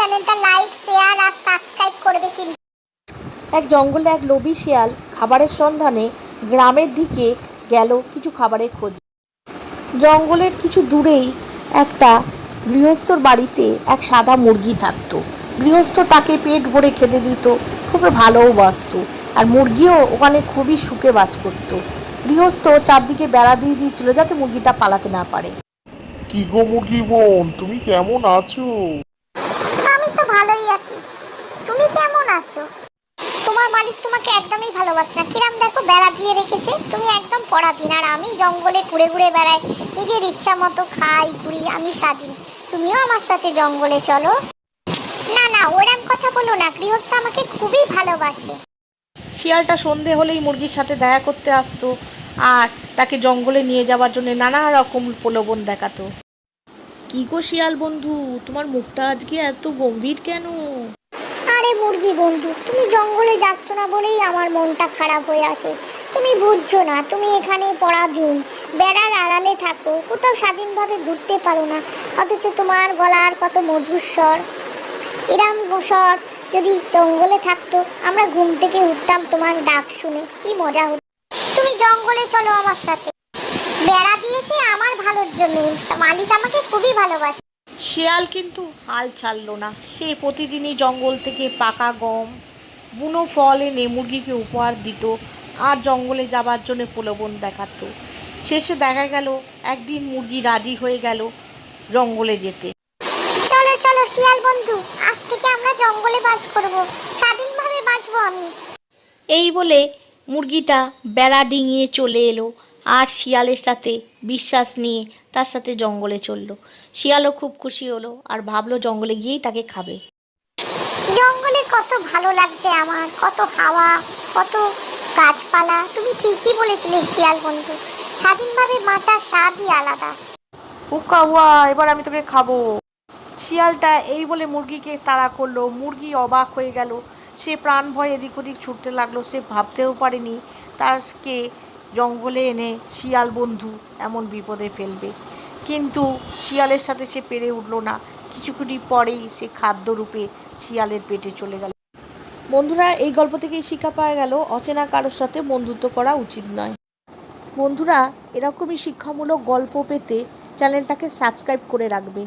চ্যানেলটা like share আর subscribe করবে কিন্তু। এক জঙ্গলে এক লোভী শিয়াল খাবারের সন্ধানে গ্রামের দিকে গেল কিছু খাবারের খোঁজে। জঙ্গলের কিছু দূরেই একটা গৃহস্থর বাড়িতে এক সাদা মুরগি থাকতো। গৃহস্থ তাকে পেট ভরে খেতে দিত, খুবই ভালোবাসত, আর মুরগিও ওখানে খুবই সুখে বাস করত। গৃহস্থ চারদিকে বেড়া দিয়ে দিয়েছিল যাতে মুরগিটা পালাতে না পারে। কি গো মুরগি বোন, তুমি কেমন আছো? আমি তো ভালোই আছি, তুমি কেমন আছো? তোমার মালিক তোমাকে একদমই ভালোবাসে না, কিরাম দেখো বেড়া দিয়ে রেখেছে, তুমি একদম পরাধীন, আর আমি জঙ্গলে ঘুরে ঘুরে বেড়াই, নিজের ইচ্ছা মতো খাই ঘুরি, আমি স্বাধীন। তুমিও আমার সাথে জঙ্গলে চলো। না না, ওরম কথা বলো না, গৃহস্থ আমাকে খুবই ভালোবাসে। শিয়ালটা সন্ধে হলেই মুরগির সাথে দেখা করতে আসতো আর তাকে জঙ্গলে নিয়ে যাওয়ার জন্য নানা রকম প্রলোভন দেখাতো। কি গো শিয়াল বন্ধু, তোমার মুখটা আজকে এত গম্ভীর কেন? আরে মুরগি বন্ধু, তুমি জঙ্গলে যাচ্ছ না বলেই আমার মনটা খারাপ হয়ে আছে। তুমি বুঝছো না, তুমি এখানে পরাধীন, বেড়ার আড়ালে থাকো, কোথাও স্বাধীনভাবে ঘুরতে পারো না। অথচ তোমার গলার কত মধুর স্বর, এরম স্বর যদি জঙ্গলে থাকতো, আমরা ঘুম থেকে উঠতাম তোমার ডাক শুনে, কি মজা হতো। তুমি জঙ্গলে চলো আমার সাথে, বেড়া দিয়েছে আমার ভালোর জন্য, মালিক আমাকে খুবই ভালোবাসে। শিয়াল কিন্তু হাল ছাড়লো না। সে প্রতিদিনই জঙ্গল থেকে পাকা গম, বুনো ফল এনে মুরগিকে উপহার দিত আর জঙ্গলে যাবার জন্য প্রলোভন দেখাতো। শেষে দেখা গেল একদিন মুরগি রাজি হয়ে গেল জঙ্গলে যেতে। চলো চলো শিয়াল বন্ধু, আজ থেকে আমরা জঙ্গলে বাস করব, স্বাধীনভাবে বাঁচবো আমি। এই বলে মুরগিটা বেড়া ডিঙিয়ে চলে এলো আর শিয়ালের সাথে বিশ্বাস নিয়ে তার সাথে জঙ্গলে চললো। শিয়ালও খুব খুশি হলো আর ভাবলো জঙ্গলে গিয়েই তাকে খাবে। জঙ্গলে কত ভালো লাগছে আমার, কত হাওয়া, কত গাছপালা। তুমি ঠিকই বলেছিলে শিয়াল বন্ধু, স্বাধীনভাবে বাঁচার স্বাদই আলাদা। হুক্কা হুয়া, এবার আমি তোকে খাবো। শিয়ালটা এই বলে মুরগিকে তাড়া করলো। মুরগি অবাক হয়ে গেল, সে প্রাণ ভয়ে এদিক ওদিক ছুটতে লাগলো। সে ভাবতেও পারেনি তাকে জঙ্গলে এনে শিয়াল বন্ধু এমন বিপদে ফেলবে। কিন্তু শিয়ালের সাথে সে পেরে উঠল না। কিছুক্ষণ পরেই সে খাদ্যরূপে শিয়ালের পেটে চলে গেল। বন্ধুরা, এই গল্প থেকেই শিক্ষা পাওয়া গেল অচেনা কারোর সাথে বন্ধুত্ব করা উচিত নয়। বন্ধুরা, এরকমই শিক্ষামূলক গল্প পেতে চ্যানেলটাকে সাবস্ক্রাইব করে রাখবে।